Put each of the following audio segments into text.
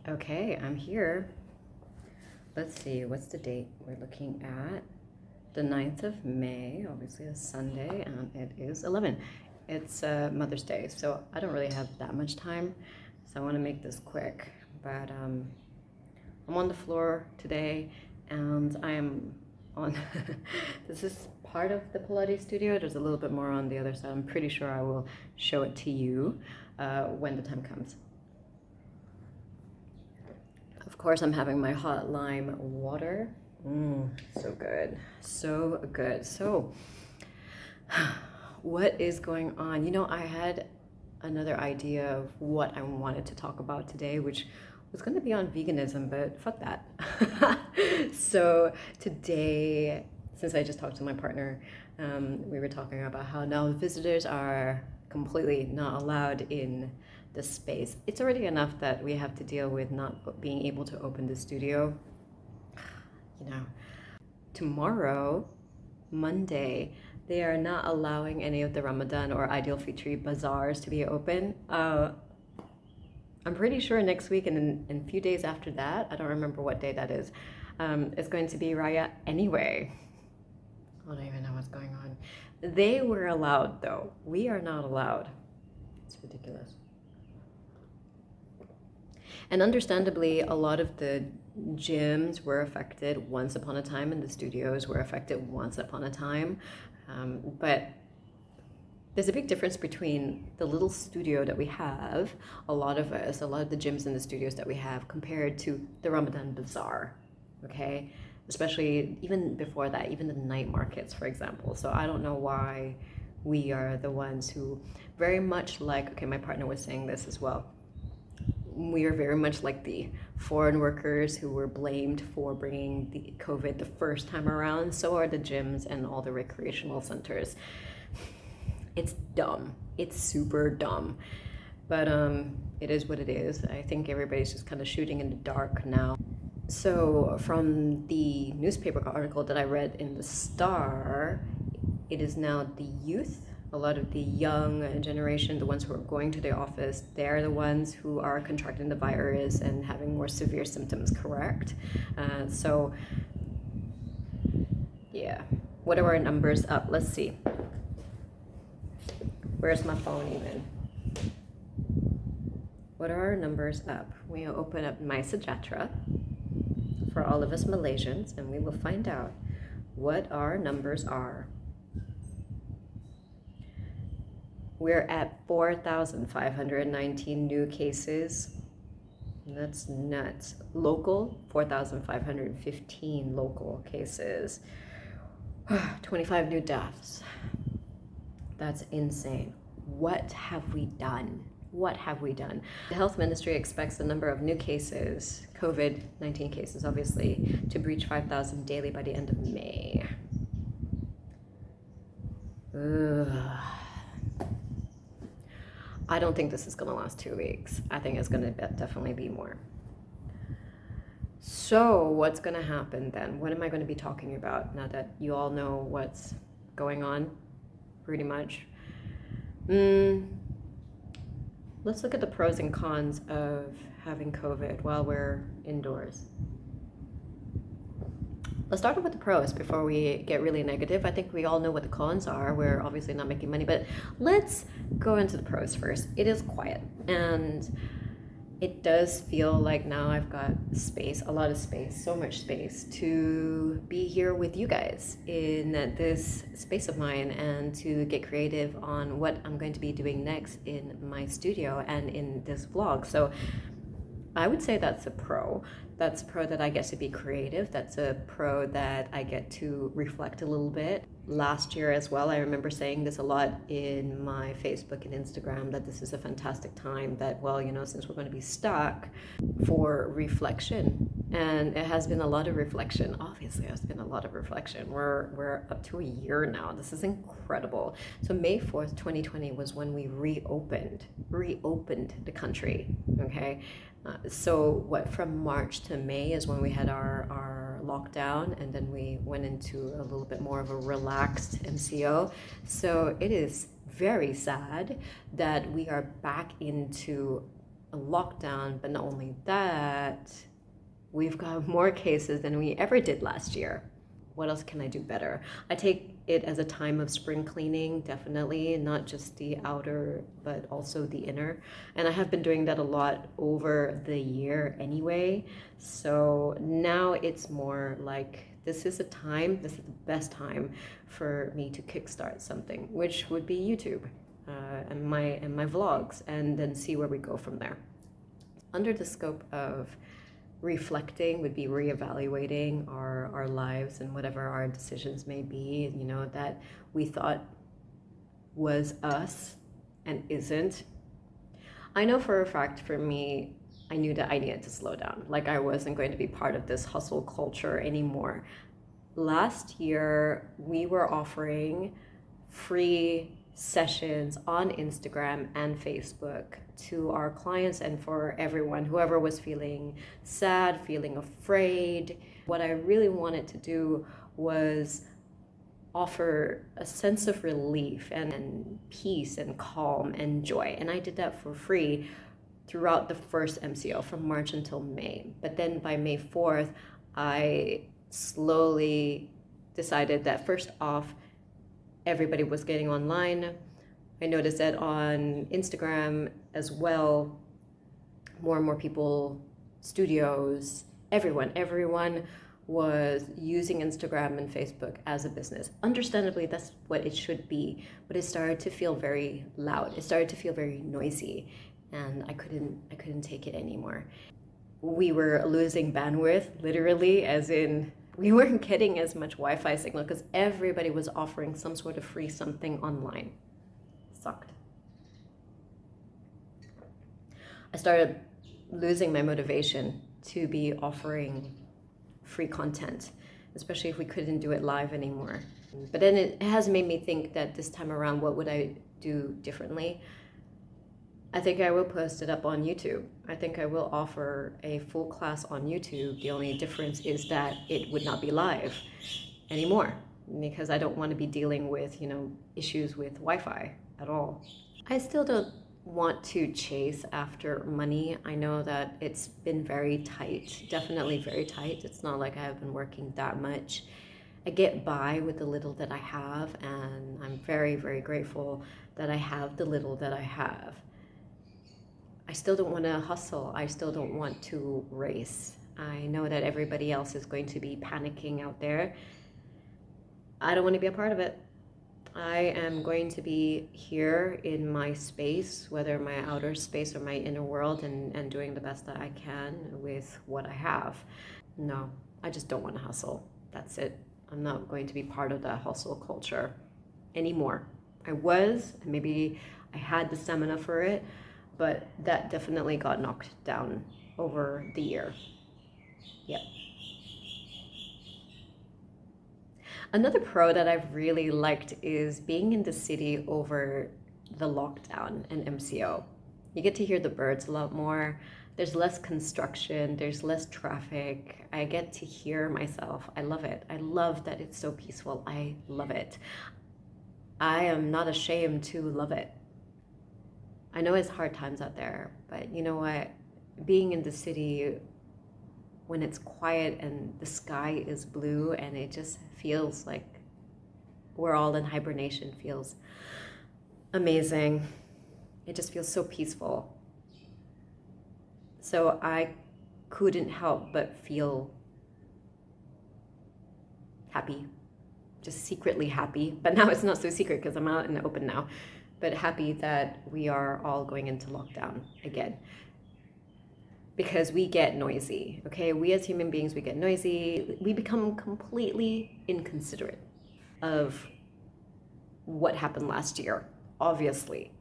Okay, I'm here. Let's see, what's the date we're looking at? The 9th of May, obviously a Sunday, and it is 11. It's Mother's Day, so I don't really have that much time, so I want to make this quick. But I'm on the floor today, and I am on. This is part of the Pilates studio. There's a little bit more on the other side. I'm pretty sure I will show it to you when the time comes. Of course, I'm having my hot lime water. So good. So good. So, what is going on? I had another idea of what I wanted to talk about today, which was going to be on veganism, but fuck that. So, today, since I just talked to my partner, we were talking about how now visitors are completely not allowed in the space. It's already enough that we have to deal with not being able to open the studio. Tomorrow, Monday, they are not allowing any of the Ramadan or Ideal Fitri bazaars to be open. I'm pretty sure next week and in a few days after that, I don't remember what day that is, it's going to be Raya anyway. I don't even know what's going on. They were allowed though. We are not allowed. It's ridiculous. And understandably, a lot of the gyms were affected once upon a time, and the studios were affected once upon a time. But there's a big difference between the little studio that we have, a lot of the gyms and the studios that we have, compared to the Ramadan Bazaar, okay? Especially even before that, even the night markets, for example. So I don't know why we are the ones who very much like, okay, my partner was saying this as well, we are very much like the foreign workers who were blamed for bringing the COVID the first time around. So are the gyms and all the recreational centers. It's dumb. It's super dumb. But it is what it is. I think everybody's just kind of shooting in the dark now. So from the newspaper article that I read in the Star, it is now the youth, a lot of the young generation, the ones who are going to the office, they're the ones who are contracting the virus and having more severe symptoms, correct? So, yeah. What are our numbers up? Let's see. Where's my phone even? What are our numbers up? We'll open up my Sajatra for all of us Malaysians, and we will find out what our numbers are. We're at 4,519 new cases. That's nuts. Local, 4,515 local cases. 25 new deaths. That's insane. What have we done? What have we done? The health ministry expects the number of new cases, COVID-19 cases obviously, to breach 5,000 daily by the end of May. I don't think this is going to last 2 weeks. I think it's going to definitely be more. So what's going to happen then? What am I going to be talking about now that you all know what's going on, pretty much? Let's look at the pros and cons of having COVID while we're indoors. Let's start off with the pros before we get really negative. I think we all know what the cons are. We're obviously not making money, but let's go into the pros first. It is quiet, and it does feel like now I've got space, a lot of space, so much space to be here with you guys in this space of mine and to get creative on what I'm going to be doing next in my studio and in this vlog. So I would say that's a pro. That's a pro that I get to be creative. That's a pro that I get to reflect a little bit. Last year as well, I remember saying this a lot in my Facebook and Instagram, that this is a fantastic time that, well, since we're going to be stuck, for reflection. And it has been a lot of reflection. Obviously, it's been a lot of reflection. We're up to a year now. This is incredible. So May 4th, 2020 was when we reopened the country, okay? So from March to May is when we had our lockdown, and then we went into a little bit more of a relaxed MCO. So it is very sad that we are back into a lockdown, but not only that, we've got more cases than we ever did last year. What else can I do better? I take it as a time of spring cleaning, definitely, not just the outer, but also the inner. And I have been doing that a lot over the year anyway. So now it's more like this is the best time for me to kickstart something, which would be YouTube and my vlogs, and then see where we go from there. Under the scope of reflecting would be reevaluating our lives and whatever our decisions may be, that we thought was us and isn't. I know for a fact for me, I knew that I needed to slow down. Like I wasn't going to be part of this hustle culture anymore. Last year, we were offering free sessions on Instagram and Facebook to our clients and for everyone, whoever was feeling sad, feeling afraid. What I really wanted to do was offer a sense of relief and peace and calm and joy. And I did that for free throughout the first MCO from March until May. But then by May 4th, I slowly decided that first off, everybody was getting online. I noticed that on Instagram as well, more and more people, studios, everyone was using Instagram and Facebook as a business. Understandably, that's what it should be, but it started to feel very loud. It started to feel very noisy, and I couldn't take it anymore. We were losing bandwidth, literally, as in we weren't getting as much Wi-Fi signal because everybody was offering some sort of free something online. Sucked. I started losing my motivation to be offering free content, especially if we couldn't do it live anymore. But then it has made me think that this time around, what would I do differently? I think I will post it up on YouTube. I think I will offer a full class on YouTube. The only difference is that it would not be live anymore because I don't want to be dealing with, issues with Wi-Fi at all. I still don't want to chase after money. I know that it's been very tight, definitely very tight. It's not like I have been working that much. I get by with the little that I have, and I'm very, very grateful that I have the little that I have. I still don't want to hustle. I still don't want to race. I know that everybody else is going to be panicking out there. I don't want to be a part of it. I am going to be here in my space, whether my outer space or my inner world, and doing the best that I can with what I have. No, I just don't want to hustle. That's it. I'm not going to be part of that hustle culture anymore. I was, and maybe I had the stamina for it, but that definitely got knocked down over the year. Yep. Another pro that I've really liked is being in the city over the lockdown and MCO. You get to hear the birds a lot more. There's less construction, there's less traffic. I get to hear myself. I love it. I love that it's so peaceful. I love it. I am not ashamed to love it. I know it's hard times out there, but you know what? Being in the city when it's quiet and the sky is blue and it just feels like we're all in hibernation feels amazing. It just feels so peaceful. So I couldn't help but feel happy, just secretly happy. But now it's not so secret because I'm out in the open now. But happy that we are all going into lockdown again. Because we get noisy, okay? We as human beings, we get noisy. We become completely inconsiderate of what happened last year, obviously.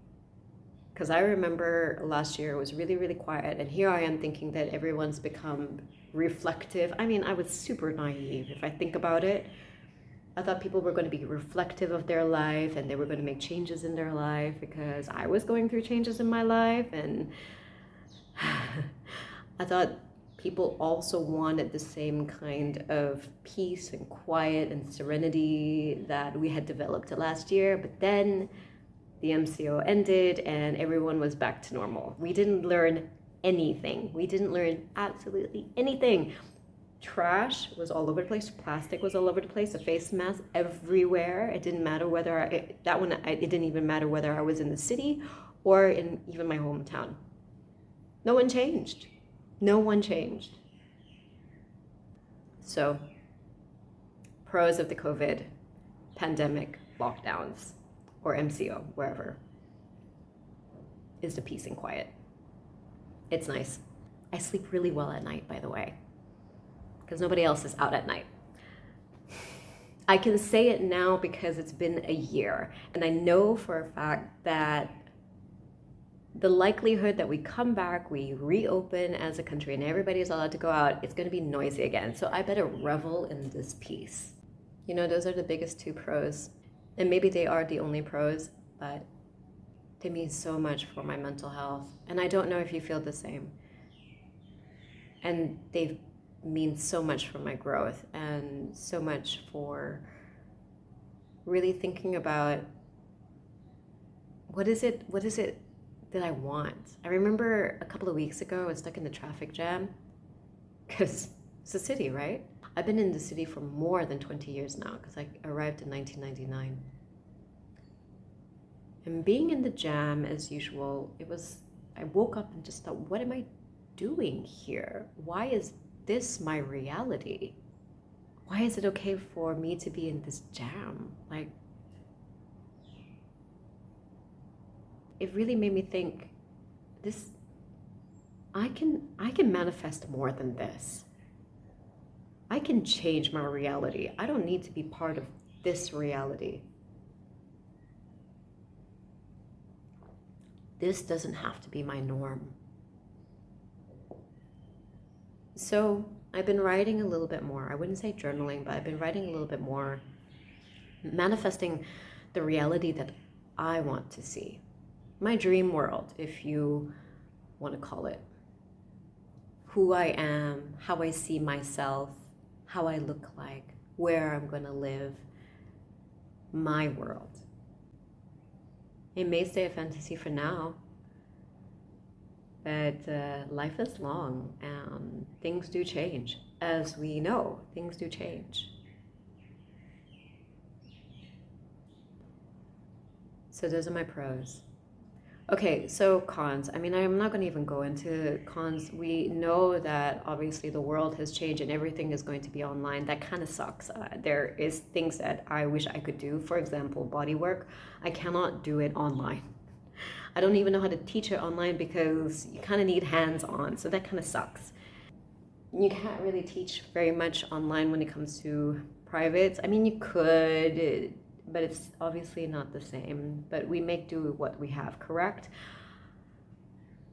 Because I remember last year it was really, really quiet. And here I am thinking that everyone's become reflective. I mean, I was super naive if I think about it. I thought people were going to be reflective of their life and they were going to make changes in their life because I was going through changes in my life, and I thought people also wanted the same kind of peace and quiet and serenity that we had developed last year. But then the MCO ended and everyone was back to normal. We didn't learn anything. We didn't learn absolutely anything. Trash was all over the place. Plastic was all over the place. A face mask everywhere. It didn't matter whether it didn't even matter whether I was in the city or in even my hometown. No one changed. No one changed. So, pros of the COVID pandemic lockdowns or MCO, wherever, is the peace and quiet. It's nice. I sleep really well at night, by the way, because nobody else is out at night. I can say it now because it's been a year, and I know for a fact that the likelihood that we come back, we reopen as a country, and everybody is allowed to go out, it's going to be noisy again. So I better revel in this peace. You know, those are the biggest two pros. And maybe they are the only pros, but they mean so much for my mental health. And I don't know if you feel the same. And they mean so much for my growth and so much for really thinking about what is it that I want. I remember a couple of weeks ago, I was stuck in the traffic jam because it's a city, right? I've been in the city for more than 20 years now because I arrived in 1999. And being in the jam as usual, I woke up and just thought, what am I doing here? Why is this my reality? Why is it okay for me to be in this jam? Like, it really made me think, I can manifest more than this. I can change my reality. I don't need to be part of this reality. This doesn't have to be my norm. So I've been writing a little bit more. I wouldn't say journaling, but I've been writing a little bit more, manifesting the reality that I want to see. My dream world, if you want to call it. Who I am, how I see myself, how I look like, where I'm going to live. My world. It may stay a fantasy for now, but life is long and things do change. As we know, things do change. So those are my pros. Okay, so cons. I mean, I'm not going to even go into cons. We know that obviously the world has changed and everything is going to be online. That kind of sucks. There is things that I wish I could do. For example, body work. I cannot do it online. I don't even know how to teach it online because you kind of need hands-on. So that kind of sucks. You can't really teach very much online when it comes to privates. I mean, you could, but it's obviously not the same. But we make do with what we have, correct?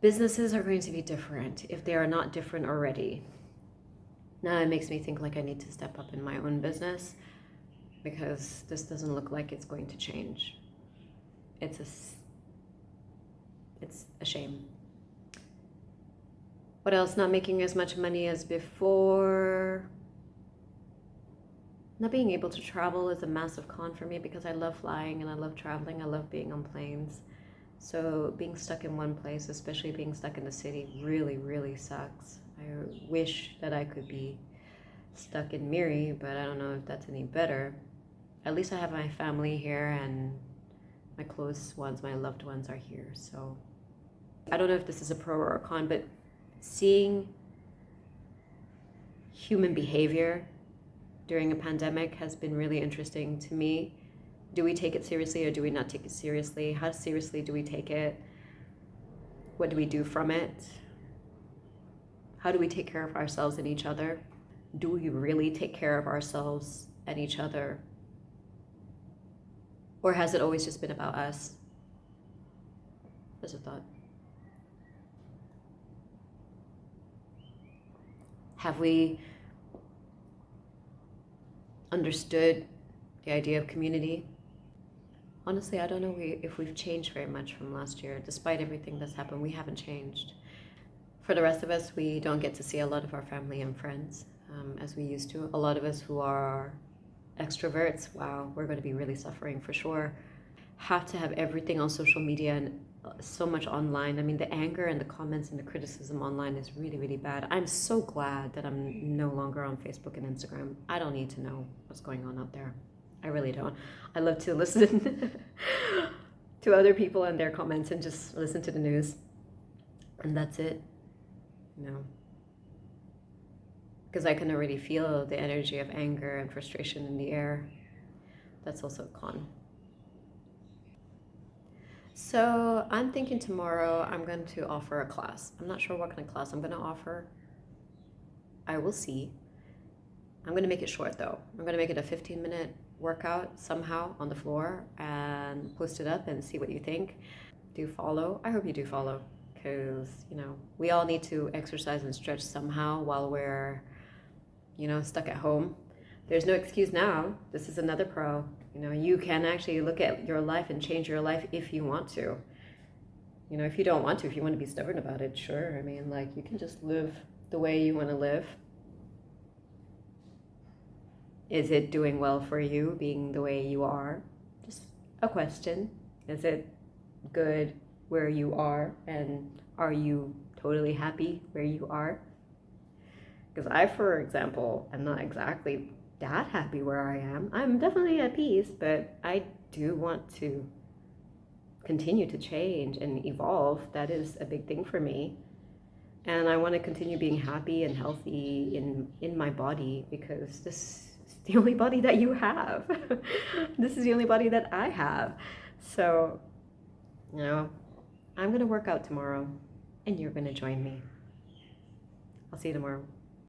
Businesses are going to be different if they are not different already. Now it makes me think like I need to step up in my own business because this doesn't look like it's going to change. It's a shame. What else? Not making as much money as before. Not being able to travel is a massive con for me because I love flying and I love traveling. I love being on planes. So being stuck in one place, especially being stuck in the city, really, really sucks. I wish that I could be stuck in Miri, but I don't know if that's any better. At least I have my family here and my close ones, my loved ones are here. So I don't know if this is a pro or a con, but seeing human behavior during a pandemic has been really interesting to me. Do we take it seriously or do we not take it seriously? How seriously do we take it? What do we do from it? How do we take care of ourselves and each other? Do we really take care of ourselves and each other? Or has it always just been about us? Just a thought. Have we understood the idea of community? Honestly, I don't know if we've changed very much from last year. Despite everything that's happened, we haven't changed. For the rest of us, we don't get to see a lot of our family and friends as we used to. A lot of us who are extroverts, wow, we're going to be really suffering for sure. Have to have everything on social media and so much online. I mean, the anger and the comments and the criticism online is really, really bad. I'm so glad that I'm no longer on Facebook and Instagram. I don't need to know what's going on out there. I really don't. I love to listen to other people and their comments and just listen to the news. And that's it. You know. Because I can already feel the energy of anger and frustration in the air. That's also a con. So I'm thinking tomorrow I'm going to offer a class. I'm not sure what kind of class I'm going to offer. I will see. I'm going to make it short though. I'm going to make it a 15-minute workout somehow on the floor and post it up and see what you think. Do follow. I hope you do follow, because, you know, we all need to exercise and stretch somehow while we're, you know, stuck at home. There's no excuse now. This is another pro. You know, you can actually look at your life and change your life if you want to. You know, if you don't want to, if you want to be stubborn about it, sure. I mean, like, you can just live the way you want to live. Is it doing well for you being the way you are? Just a question. Is it good where you are? And are you totally happy where you are? Because I, for example, am not exactly that happy where I am. I'm definitely at peace, but I do want to continue to change and evolve. That is a big thing for me. And I want to continue being happy and healthy in my body, because this is the only body that you have. This is the only body that I have. So, you know, I'm going to work out tomorrow, and you're going to join me. I'll see you tomorrow.